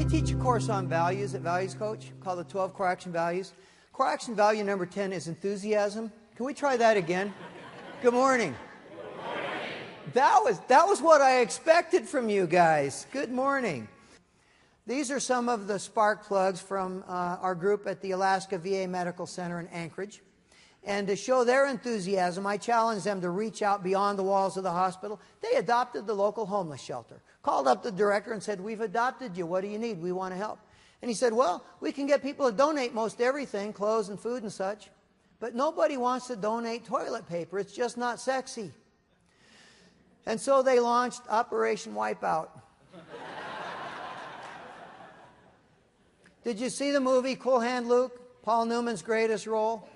teach a course on values at Values Coach called the 12 Core Action Values. Core Action Value number 10 is enthusiasm. Can we try that again? Good morning. Good morning. That was what I expected from you guys. Good morning. These are some of the spark plugs from our group at the Alaska VA Medical Center in Anchorage. And to show their enthusiasm, I challenged them to reach out beyond the walls of the hospital. They adopted the local homeless shelter. Called up the director and said, "We've adopted you. What do you need? We want to help." And he said, "Well, we can get people to donate most everything, clothes and food and such. But nobody wants to donate toilet paper. It's just not sexy." And so they launched Operation Wipeout. Did you see the movie Cool Hand Luke? Paul Newman's greatest role?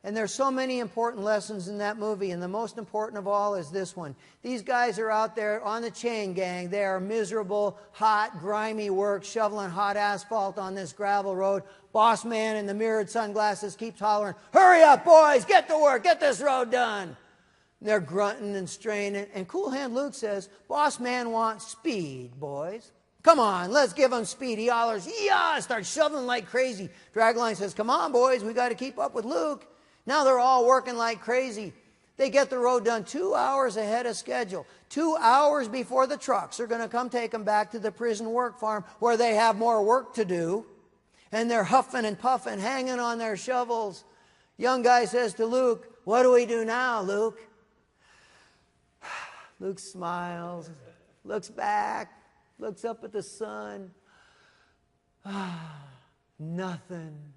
And there's so many important lessons in that movie, and the most important of all is this one. These guys are out there on the chain gang. They are miserable, hot, grimy work, shoveling hot asphalt on this gravel road. Boss man in the mirrored sunglasses keeps hollering, "Hurry up, boys, get to work, get this road done." And they're grunting and straining, and Cool Hand Luke says, "Boss man wants speed, boys. Come on, let's give him speed." He hollers, "Yeah!" Starts shoveling like crazy. Dragline says, "Come on, boys, we got to keep up with Luke." Now they're all working like crazy. They get the road done 2 hours ahead of schedule. 2 hours before the trucks are going to come take them back to the prison work farm where they have more work to do. And they're huffing and puffing, hanging on their shovels. Young guy says to Luke, "What do we do now, Luke?" Luke smiles, looks back, looks up at the sun. Nothing.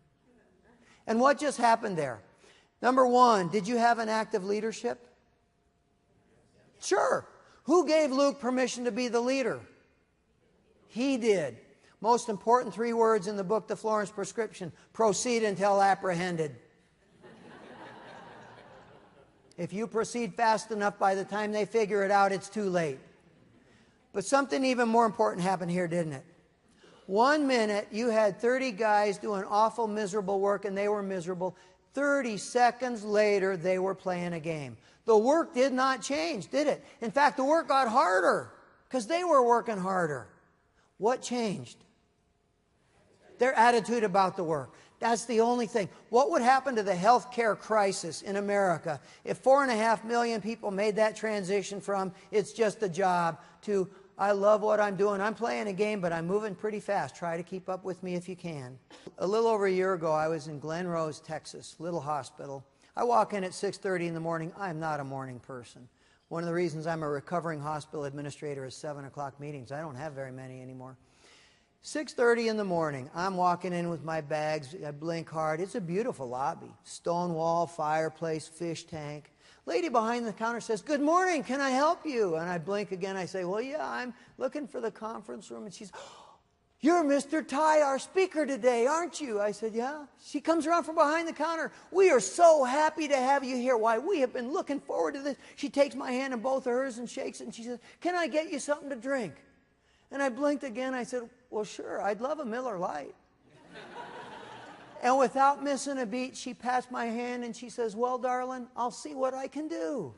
And what just happened there? Number one, did you have an active leadership? Sure. Who gave Luke permission to be the leader? He did. Most important 3 words in the book, The Florence Prescription: proceed until apprehended. If you proceed fast enough, by the time they figure it out, it's too late. But something even more important happened here, didn't it? 1 minute, you had 30 guys doing awful, miserable work, and they were miserable. 30 seconds later, they were playing a game. The work did not change, did it? In fact, the work got harder because they were working harder. What changed? Their attitude about the work. That's the only thing. What would happen to the health care crisis in America if 4.5 million people made that transition from "it's just a job" to "I love what I'm doing. I'm playing a game, but I'm moving pretty fast. Try to keep up with me if you can." A little over a year ago, I was in Glen Rose, Texas, little hospital. I walk in at 6:30 in the morning. I'm not a morning person. One of the reasons I'm a recovering hospital administrator is 7 o'clock meetings. I don't have very many anymore. 6:30 in the morning, I'm walking in with my bags. I blink hard. It's a beautiful lobby. Stone wall, fireplace, fish tank. Lady behind the counter says, "Good morning, can I help you?" And I blink again. I say, "Well, yeah, I'm looking for the conference room." And she's, "You're Mr. Tye, our speaker today, aren't you?" I said, "Yeah." She comes around from behind the counter. "We are so happy to have you here. Why, we have been looking forward to this." She takes my hand in both of hers and shakes it, and she says, "Can I get you something to drink?" And I blinked again. I said, "Well, sure, I'd love a Miller Lite." And without missing a beat, she pats my hand and she says, "Well, darling, I'll see what I can do."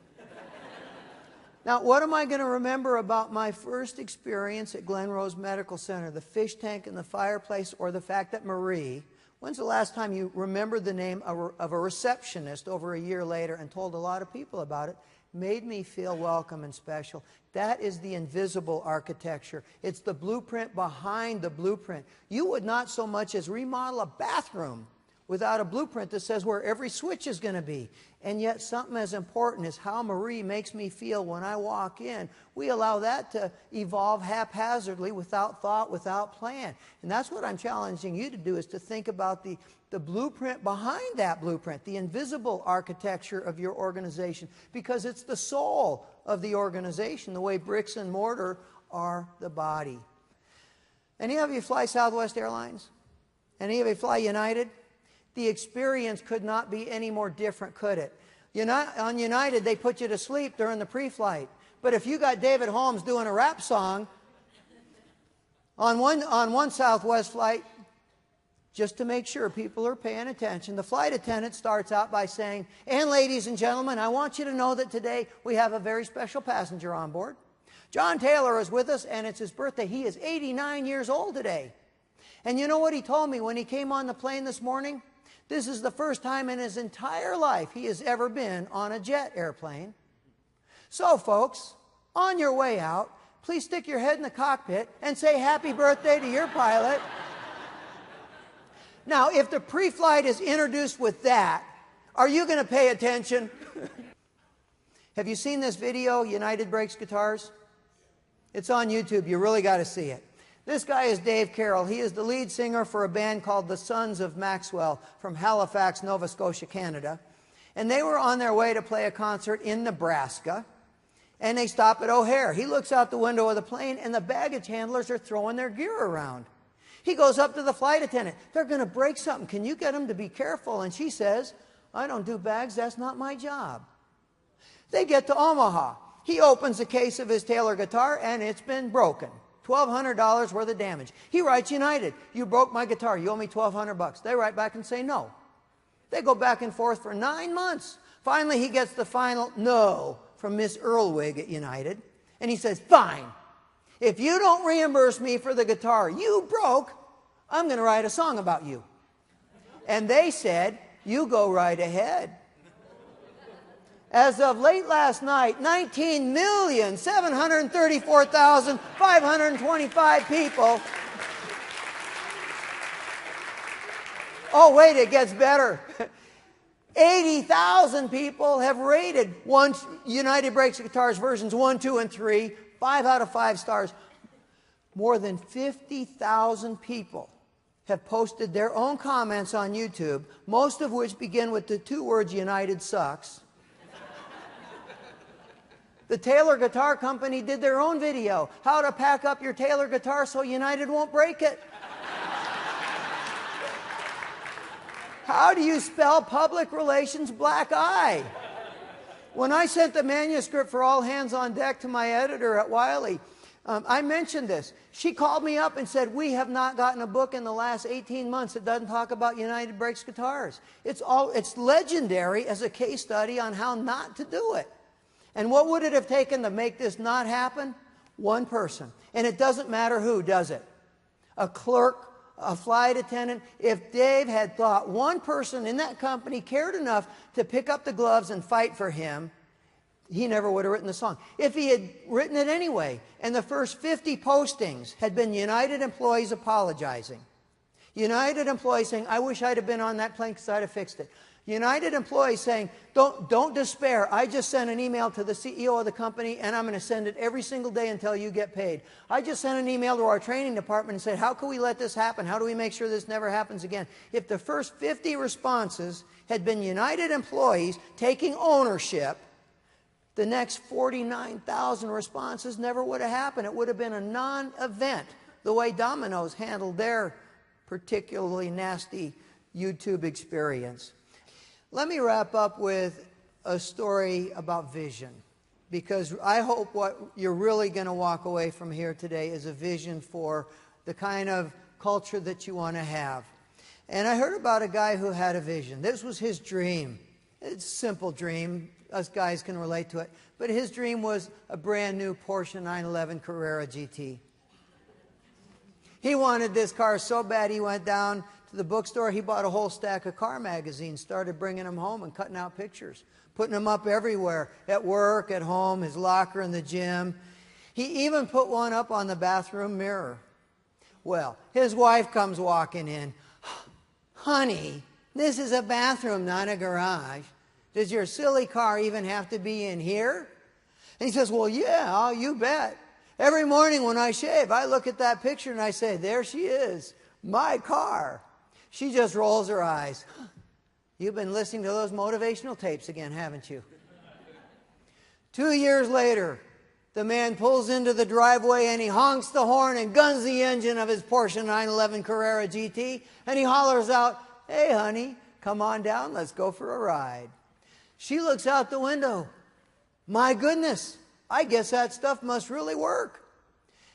Now, what am I going to remember about my first experience at Glen Rose Medical Center? The fish tank and the fireplace, or the fact that Marie, when's the last time you remembered the name of a receptionist over a year later and told a lot of people about it? Made me feel welcome and special. That is the invisible architecture. It's the blueprint behind the blueprint. You would not so much as remodel a bathroom without a blueprint that says where every switch is going to be. And yet something as important as how Marie makes me feel when I walk in, we allow that to evolve haphazardly, without thought, without plan. And that's what I'm challenging you to do, is to think about the blueprint behind that blueprint, the invisible architecture of your organization, because it's the soul of the organization, the way bricks and mortar are the body. Any of you fly Southwest Airlines? Any of you fly United? The experience could not be any more different, could it? On United, they put you to sleep during the pre-flight. But if you got David Holmes doing a rap song on one Southwest flight, just to make sure people are paying attention, the flight attendant starts out by saying, "And ladies and gentlemen, I want you to know that today we have a very special passenger on board. John Taylor is with us, and it's his birthday. He is 89 years old today." And you know what he told me when he came on the plane this morning? This is the first time in his entire life he has ever been on a jet airplane. So, folks, on your way out, please stick your head in the cockpit and say happy birthday to your pilot. Now, if the pre-flight is introduced with that, are you going to pay attention? Have you seen this video, United Breaks Guitars? It's on YouTube. You really got to see it. This guy is Dave Carroll. He is the lead singer for a band called the Sons of Maxwell from Halifax, Nova Scotia, Canada. And they were on their way to play a concert in Nebraska. And they stop at O'Hare. He looks out the window of the plane, and the baggage handlers are throwing their gear around. He goes up to the flight attendant. They're going to break something. Can you get them to be careful? And she says, I don't do bags. That's not my job. They get to Omaha. He opens a case of his Taylor guitar, and it's been broken. $1,200 worth of damage. He writes United. You broke my guitar. You owe me $1,200. They write back and say no. They go back and forth for 9 months. Finally, he gets the final no from Miss Earlwig at United. And he says, fine. If you don't reimburse me for the guitar you broke, I'm going to write a song about you. And they said, you go right ahead. As of late last night, 19,734,525 people. Oh, wait, it gets better. 80,000 people have rated United Breaks Guitars versions 1, 2, and 3, 5 out of 5 stars. More than 50,000 people have posted their own comments on YouTube, most of which begin with the 2 words United sucks. The Taylor Guitar Company did their own video, how to pack up your Taylor guitar so United won't break it. How do you spell public relations black eye? When I sent the manuscript for All Hands on Deck to my editor at Wiley, I mentioned this. She called me up and said, we have not gotten a book in the last 18 months that doesn't talk about United Breaks Guitars. It's legendary as a case study on how not to do it. And what would it have taken to make this not happen? One person. And it doesn't matter who, does it? A clerk, a flight attendant. If Dave had thought one person in that company cared enough to pick up the gloves and fight for him, he never would have written the song. If he had written it anyway, and the first 50 postings had been United employees apologizing. United employees saying, I wish I'd have been on that plane because I'd have fixed it. United employees saying, don't despair. I just sent an email to the CEO of the company, and I'm going to send it every single day until you get paid. I just sent an email to our training department and said, how can we let this happen? How do we make sure this never happens again? If the first 50 responses had been United employees taking ownership, the next 49,000 responses never would have happened. It would have been a non-event, the way Domino's handled their particularly nasty YouTube experience. Let me wrap up with a story about vision, because I hope what you're really going to walk away from here today is a vision for the kind of culture that you want to have. And I heard about a guy who had a vision. This was his dream. It's a simple dream. Us guys can relate to it. But his dream was a brand new Porsche 911 Carrera GT. He wanted this car so bad he went down to the bookstore. He bought a whole stack of car magazines, started bringing them home and cutting out pictures, putting them up everywhere, at work, at home, his locker in the gym. He even put one up on the bathroom mirror. Well, his wife comes walking in. Honey, this is a bathroom, not a garage. Does your silly car even have to be in here? And he says, well, yeah, you bet. Every morning when I shave, I look at that picture and I say, there she is, my car. She just rolls her eyes. You've been listening to those motivational tapes again, haven't you? 2 years later, the man pulls into the driveway and he honks the horn and guns the engine of his Porsche 911 Carrera GT, and he hollers out, hey, honey, come on down, let's go for a ride. She looks out the window. My goodness, I guess that stuff must really work.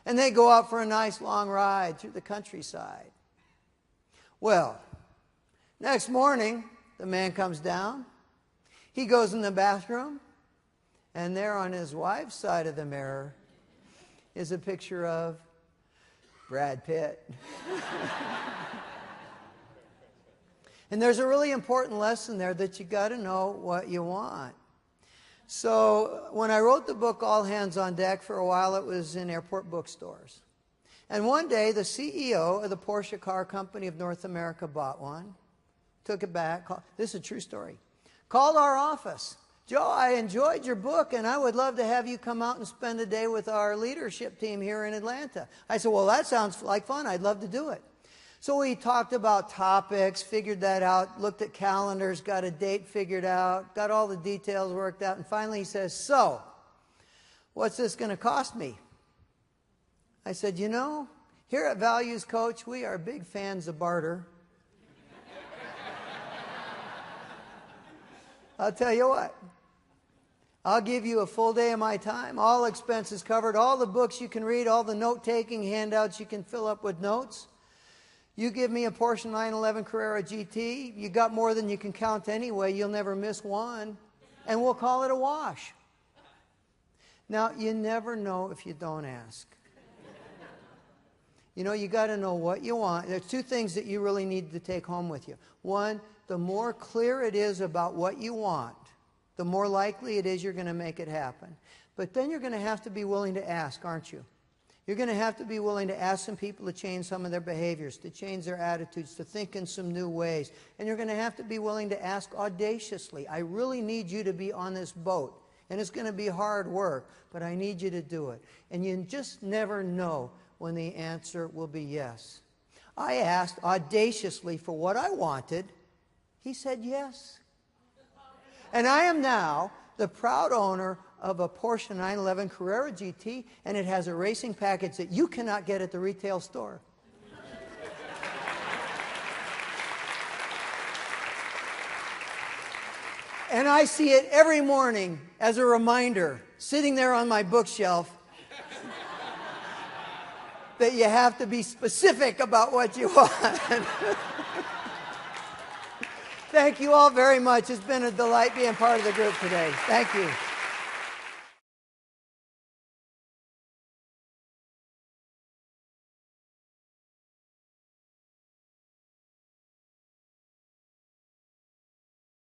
And they go out for a nice long ride through the countryside. Well, next morning, the man comes down. He goes in the bathroom, and there on his wife's side of the mirror is a picture of Brad Pitt. And there's a really important lesson there that you got to know what you want. So when I wrote the book All Hands on Deck, for a while it was in airport bookstores. And one day the CEO of the Porsche Car Company of North America bought one, took it back. This is a true story. Called our office. Joe, I enjoyed your book and I would love to have you come out and spend a day with our leadership team here in Atlanta. I said, well, that sounds like fun. I'd love to do it. So we talked about topics, figured that out, looked at calendars, got a date figured out, got all the details worked out, and finally he says, so, what's this going to cost me? I said, you know, here at Values Coach, we are big fans of barter. I'll tell you what, I'll give you a full day of my time, all expenses covered, all the books you can read, all the note-taking handouts you can fill up with notes. You give me a Porsche 911 Carrera GT, you got more than you can count anyway, you'll never miss one, and we'll call it a wash. Now, you never know if you don't ask. You know, you got to know what you want. There's two things that you really need to take home with you. One, the more clear it is about what you want, the more likely it is you're going to make it happen. But then you're going to have to be willing to ask, aren't you? You're going to have to be willing to ask some people to change some of their behaviors, to change their attitudes, to think in some new ways. And you're going to have to be willing to ask audaciously, I really need you to be on this boat. And it's going to be hard work, but I need you to do it. And you just never know when the answer will be yes. I asked audaciously for what I wanted. He said yes. And I am now the proud owner of a Porsche 911 Carrera GT, and it has a racing package that you cannot get at the retail store. And I see it every morning as a reminder, sitting there on my bookshelf, that you have to be specific about what you want. Thank you all very much. It's been a delight being part of the group today. Thank you.